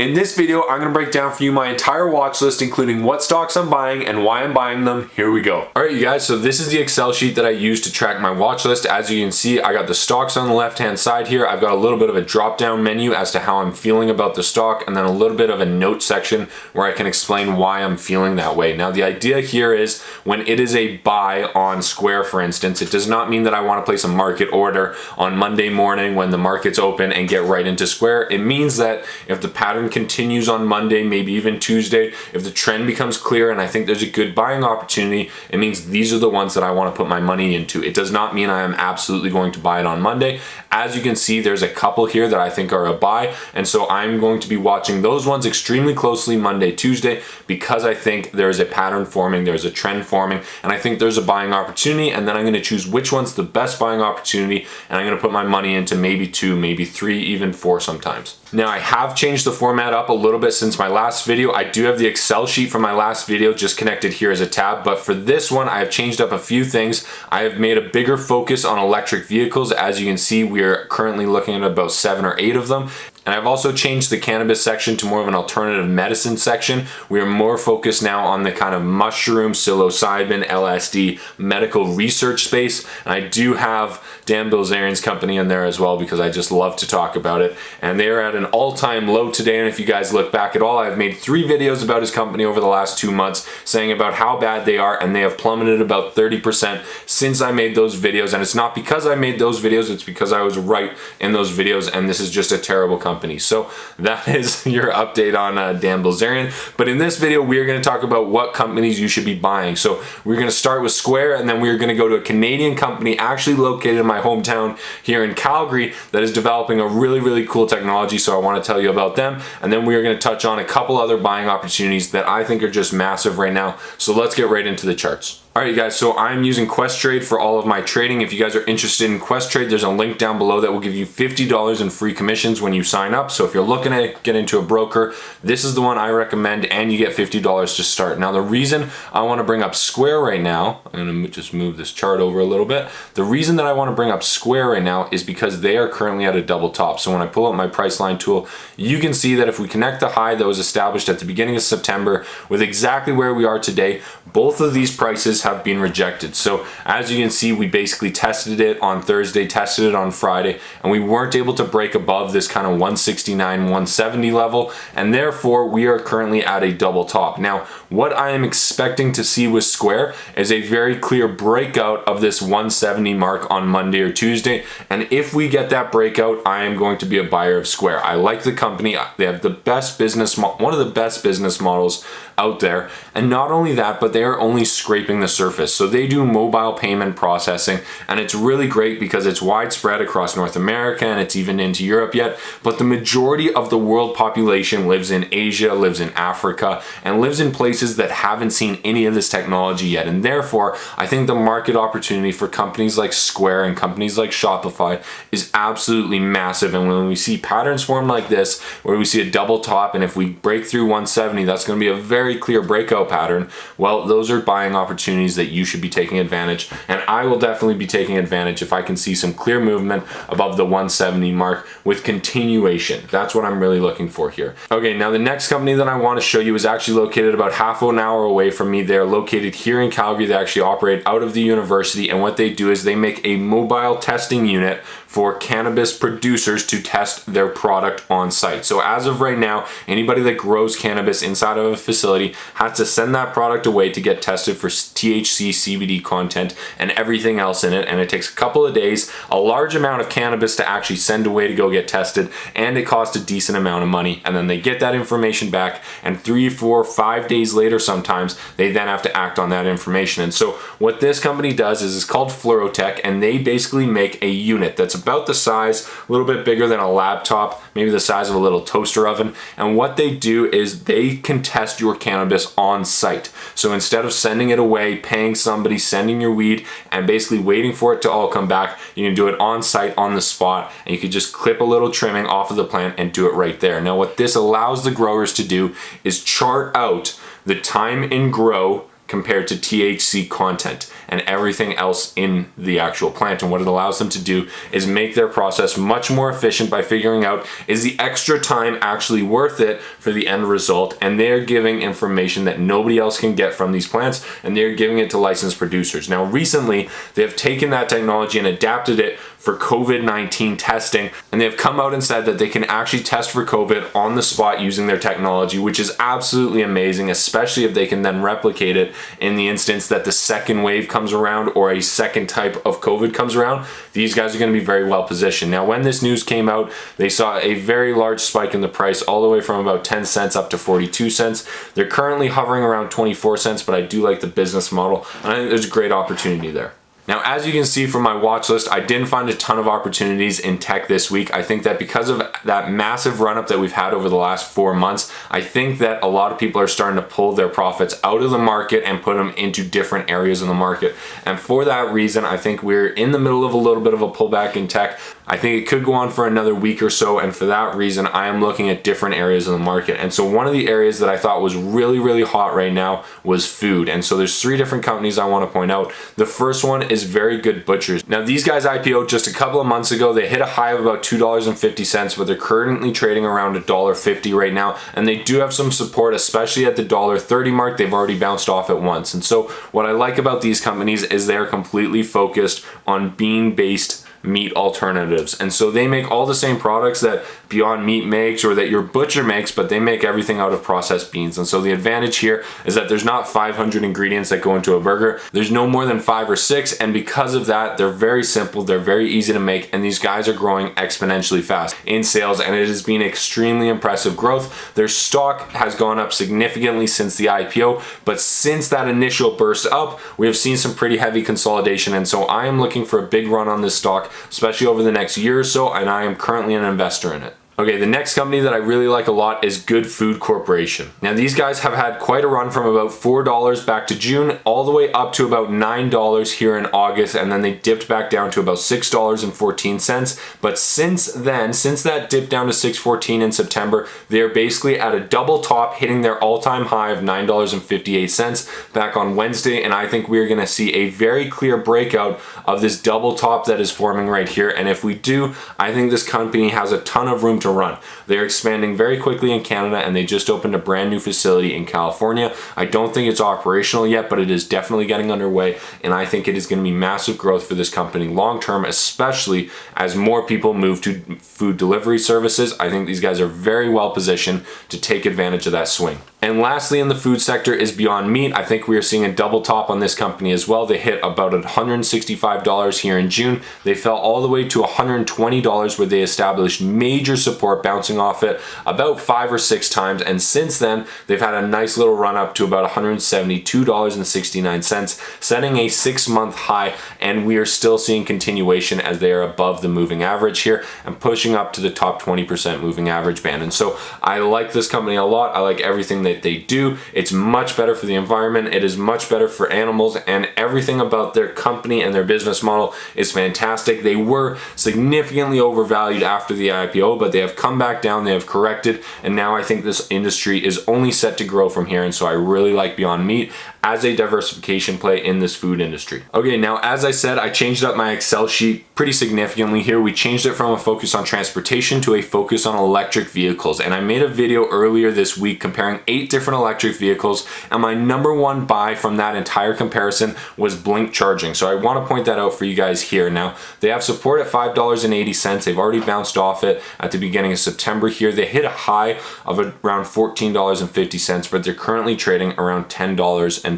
In this video, I'm going to break down for you my entire watch list, including what stocks I'm buying and why I'm buying them. Here we go. All right, you guys, so this is the Excel sheet that I use to track my watch list. As you can see, I got the stocks on the left-hand side here. I've got a little bit of a drop-down menu as to how I'm feeling about the stock, and then a little bit of a note section where I can explain why I'm feeling that way. Now, the idea here is when it is a buy on Square, for instance, it does not mean that I want to place a market order on Monday morning when the market's open and get right into Square. It means that if the pattern continues on Monday, maybe even Tuesday, if the trend becomes clear and I think there's a good buying opportunity, it means these are the ones that I want to put my money into. It does not mean I am absolutely going to buy it on Monday. As you can see, there's a couple here that I think are a buy, and so I'm going to be watching those ones extremely closely Monday, Tuesday, because I think there's a pattern forming, there's a trend forming, and I think there's a buying opportunity, and then I'm going to choose which one's the best buying opportunity, and I'm going to put my money into maybe 2, maybe 3, even 4 sometimes. Now, I have changed the format up a little bit since my last video. I do have the Excel sheet from my last video just connected here as a tab, but for this one, I have changed up a few things. I have made a bigger focus on electric vehicles. As you can see, we are currently looking at about 7 or 8 of them. And I've also changed the cannabis section to more of an alternative medicine section. We are more focused now on the kind of mushroom, psilocybin, LSD medical research space. And I do have Dan Bilzerian's company in there as well because I just love to talk about it. And they are at an all-time low today. And if you guys look back at all, I've made 3 videos about his company over the last 2 months saying about how bad they are, and they have plummeted about 30% since I made those videos. And it's not because I made those videos, it's because I was right in those videos, and this is just a terrible company. So that is your update on Dan Bilzerian. But in this video, we are going to talk about what companies you should be buying. So we're going to start with Square, and then we're going to go to a Canadian company actually located in my hometown here in Calgary that is developing a really, really cool technology. So I want to tell you about them. And then we are going to touch on a couple other buying opportunities that I think are just massive right now. So let's get right into the charts. Alright, you guys, so I'm using Questrade for all of my trading. If you guys are interested in Questrade, there's a link down below that will give you $50 in free commissions when you sign up. So if you're looking to get into a broker, this is the one I recommend, and you get $50 to start. Now, the reason I want to bring up Square right now, I'm going to just move this chart over a little bit. The reason that I want to bring up Square right now is because they are currently at a double top. So when I pull up my Priceline tool, you can see that if we connect the high that was established at the beginning of September with exactly where we are today, both of these prices have been rejected. So as you can see, we basically tested it on Thursday, tested it on Friday, and we weren't able to break above this kind of 169, 170 level, and therefore we are currently at a double top. Now, what I am expecting to see with Square is a very clear breakout of this 170 mark on Monday or Tuesday, and if we get that breakout, I am going to be a buyer of Square. I like the company. They have the best business, one of the best business models out there, and not only that, but they are only scraping the surface. So they do mobile payment processing, and it's really great because it's widespread across North America and it's even into Europe yet, but the majority of the world population lives in Asia, lives in Africa, and lives in places that haven't seen any of this technology yet. And therefore, I think the market opportunity for companies like Square and companies like Shopify is absolutely massive. And when we see patterns form like this, where we see a double top, and if we break through 170, that's going to be a very clear breakout pattern. Well, those are buying opportunities that you should be taking advantage, and I will definitely be taking advantage if I can see some clear movement above the 170 mark with continuation. That's what I'm really looking for here. Okay, now the next company that I want to show you is actually located about half an hour away from me. They're located here in Calgary. They actually operate out of the university, and what they do is they make a mobile testing unit for cannabis producers to test their product on site. So as of right now, anybody that grows cannabis inside of a facility has to send that product away to get tested for THC, CBD content, and everything else in it. And it takes a couple of days, a large amount of cannabis to actually send away to go get tested, and it costs a decent amount of money. And then they get that information back, and 3, 4, 5 days later sometimes, they then have to act on that information. And so what this company does is it's called Fluorotec, and they basically make a unit that's about the size, a little bit bigger than a laptop, maybe the size of a little toaster oven. And what they do is they can test your cannabis on site. So instead of sending it away, paying somebody, sending your weed, and basically waiting for it to all come back, you can do it on site, on the spot, and you can just clip a little trimming off of the plant and do it right there. Now, what this allows the growers to do is chart out the time in grow compared to THC content and everything else in the actual plant. And what it allows them to do is make their process much more efficient by figuring out, is the extra time actually worth it for the end result? And they're giving information that nobody else can get from these plants, and they're giving it to licensed producers. Now recently they have taken that technology and adapted it for COVID-19 testing, and they've come out and said that they can actually test for COVID on the spot using their technology, which is absolutely amazing, especially if they can then replicate it in the instance that the second wave comes around or a second type of COVID comes around. These guys are going to be very well positioned. Now, when this news came out, they saw a very large spike in the price, all the way from about 10 cents up to 42 cents. They're currently hovering around 24 cents, but I do like the business model, and I think there's a great opportunity there. Now, as you can see from my watch list, I didn't find a ton of opportunities in tech this week. I think that because of that massive run up that we've had over the last 4 months, I think that a lot of people are starting to pull their profits out of the market and put them into different areas of the market. And for that reason, I think we're in the middle of a little bit of a pullback in tech. I think it could go on for another week or so, and for that reason, I am looking at different areas of the market. And so one of the areas that I thought was really, really hot right now was food. And so there's 3 different companies I want to point out. The first one is Very Good Butchers. Now, these guys IPO'd just a couple of months ago. They hit a high of about $2.50, but they're currently trading around $1.50 right now. And they do have some support, especially at the $1.30 mark. They've already bounced off at once. And so what I like about these companies is they're completely focused on bean-based meat alternatives. And so they make all the same products that Beyond Meat makes or that your butcher makes, but they make everything out of processed beans. And so the advantage here is that there's not 500 ingredients that go into a burger. There's no more than 5 or 6. And because of that, they're very simple, they're very easy to make, and these guys are growing exponentially fast in sales, and it has been extremely impressive growth. Their stock has gone up significantly since the IPO, but since that initial burst up, we have seen some pretty heavy consolidation. And so I am looking for a big run on this stock, especially over the next year or so, and I am currently an investor in it. Okay, the next company that I really like a lot is Good Food Corporation. Now, these guys have had quite a run from about $4 back to June all the way up to about $9 here in August, and then they dipped back down to about $6.14. But since then, since that dip down to $6.14 in September, they're basically at a double top, hitting their all-time high of $9.58 back on Wednesday, and I think we're gonna see a very clear breakout of this double top that is forming right here. And if we do, I think this company has a ton of room to run. They're expanding very quickly in Canada, and they just opened a brand new facility in California. I don't think it's operational yet, but it is definitely getting underway, and I think it is going to be massive growth for this company long term, especially as more people move to food delivery services. I think these guys are very well positioned to take advantage of that swing. And lastly, in the food sector is Beyond Meat. I think we are seeing a double top on this company as well. They hit about $165 here in June. They fell all the way to $120 where they established major support, bouncing off it about 5 or 6 times. And since then, they've had a nice little run up to about $172.69, setting a 6-month high. And we are still seeing continuation as they are above the moving average here and pushing up to the top 20% moving average band. And so I like this company a lot. I like everything that they do. It's much better for the environment. It is much better for animals, and everything about their company and their business model is fantastic. They were significantly overvalued after the IPO, but they have come back down, they have corrected, and now I think this industry is only set to grow from here. And so I really like Beyond Meat as a diversification play in this food industry. Okay, now as I said, I changed up my Excel sheet pretty significantly here. We changed it from a focus on transportation to a focus on electric vehicles. And I made a video earlier this week comparing 8 different electric vehicles, and my #1 buy from that entire comparison was Blink Charging. So I want to point that out for you guys here. Now, they have support at $5.80. They've already bounced off it at the beginning of September here. They hit a high of around $14.50, but they're currently trading around $10.50.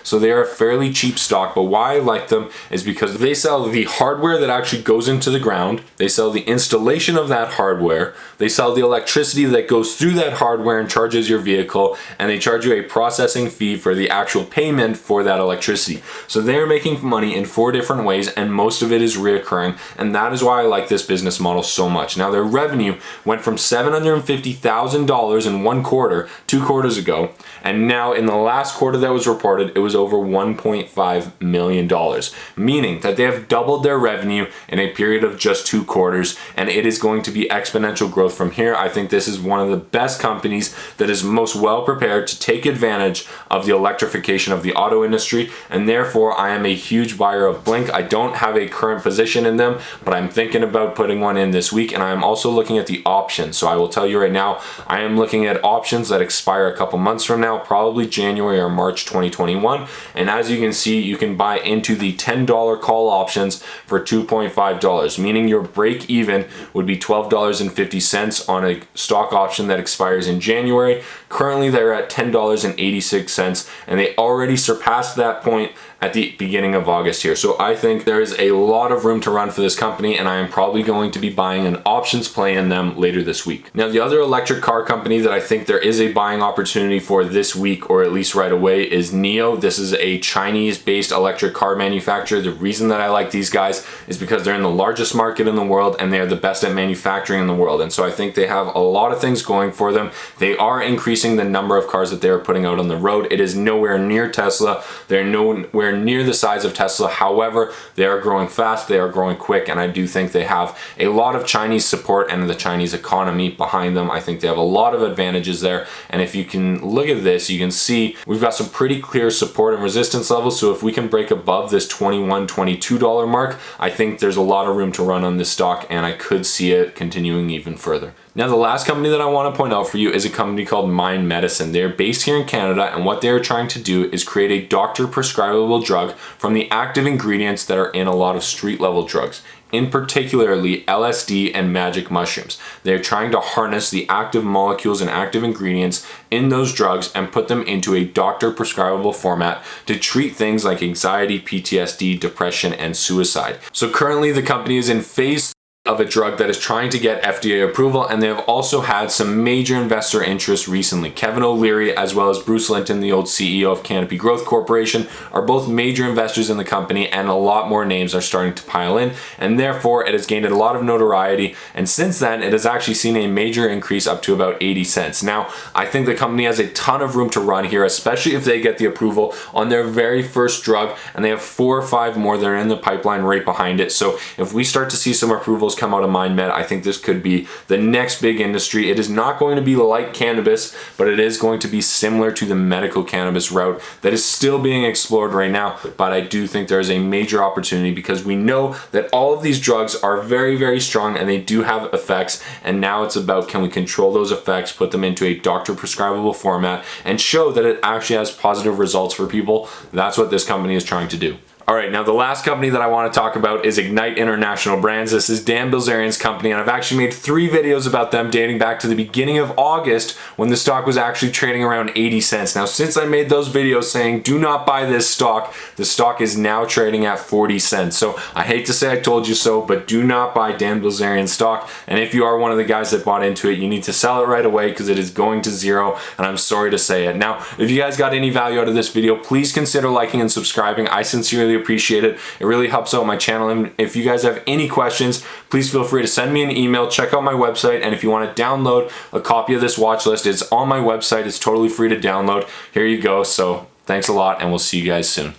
So they are a fairly cheap stock, but why I like them is because they sell the hardware that actually goes into the ground, they sell the installation of that hardware, they sell the electricity that goes through that hardware and charges your vehicle, and they charge you a processing fee for the actual payment for that electricity. So they're making money in 4 different ways, and most of it is reoccurring, and that is why I like this business model so much. Now, their revenue went from $750,000 in one quarter, 2 quarters ago, and now in the last quarter quarter that was reported, it was over $1.5 million, meaning that they have doubled their revenue in a period of just 2 quarters, and it is going to be exponential growth from here. I think this is one of the best companies that is most well prepared to take advantage of the electrification of the auto industry, and therefore I am a huge buyer of BLNK. I don't have a current position in them, but I'm thinking about putting one in this week, and I'm also looking at the options. So I will tell you right now, I am looking at options that expire a couple months from now, probably January or March 2021. And as you can see, you can buy into the $10 call options for $2.5, meaning your break even would be $12.50 on a stock option that expires in January. Currently, they're at $10.86, and they already surpassed that point at the beginning of August here. So I think there is a lot of room to run for this company, and I am probably going to be buying an options play in them later this week. Now, the other electric car company that I think there is a buying opportunity for this week, or at least right away, is NIO. This is a Chinese-based electric car manufacturer. The reason that I like these guys is because they're in the largest market in the world, and they are the best at manufacturing in the world. And so I think they have a lot of things going for them. They are increasing the number of cars that they are putting out on the road. It is nowhere near Tesla. They're nowhere near the size of Tesla. However, they are growing fast, they are growing quick, and I do think they have a lot of Chinese support and the Chinese economy behind them. I think they have a lot of advantages there, and if you can look at this, you can see we've got some pretty clear support and resistance levels. So if we can break above this $21, $22 mark, I think there's a lot of room to run on this stock, and I could see it continuing even further. Now, the last company that I want to point out for you is a company called MMED Medicine. They're based here in Canada, and what they're trying to do is create a doctor prescribable drug from the active ingredients that are in a lot of street level drugs, in particularly LSD and magic mushrooms. They're trying to harness the active molecules and active ingredients in those drugs and put them into a doctor prescribable format to treat things like anxiety, PTSD, depression, and suicide. So currently the company is in phase of a drug that is trying to get FDA approval, and they have also had some major investor interest recently. Kevin O'Leary as well as Bruce Linton, the old CEO of Canopy Growth Corporation, are both major investors in the company, and a lot more names are starting to pile in, and therefore it has gained a lot of notoriety, and since then it has actually seen a major increase up to about 80 cents. Now, I think the company has a ton of room to run here, especially if they get the approval on their very first drug, and they have 4 or 5 more that are in the pipeline right behind it. So if we start to see some approvals come out of MindMed, I think this could be the next big industry. It is not going to be like cannabis, but it is going to be similar to the medical cannabis route that is still being explored right now. But I do think there is a major opportunity, because we know that all of these drugs are very, very strong and they do have effects, and now it's about, can we control those effects, put them into a doctor prescribable format, and show that it actually has positive results for people. That's what this company is trying to do. All right, now the last company that I want to talk about is Ignite International Brands. This is Dan Bilzerian's company, and I've actually made 3 videos about them dating back to the beginning of August when the stock was actually trading around 80 cents. Now, since I made those videos saying do not buy this stock, the stock is now trading at 40 cents. So I hate to say I told you so, but do not buy Dan Bilzerian's stock. And if you are one of the guys that bought into it, you need to sell it right away, because it is going to zero, and I'm sorry to say it. Now, if you guys got any value out of this video, please consider liking and subscribing. I sincerely appreciate it. It really helps out my channel, and if you guys have any questions, please feel free to send me an email. Check out my website, and if you want to download a copy of this watch list, it's on my website. It's totally free to download. Here you go. So thanks a lot, and we'll see you guys soon.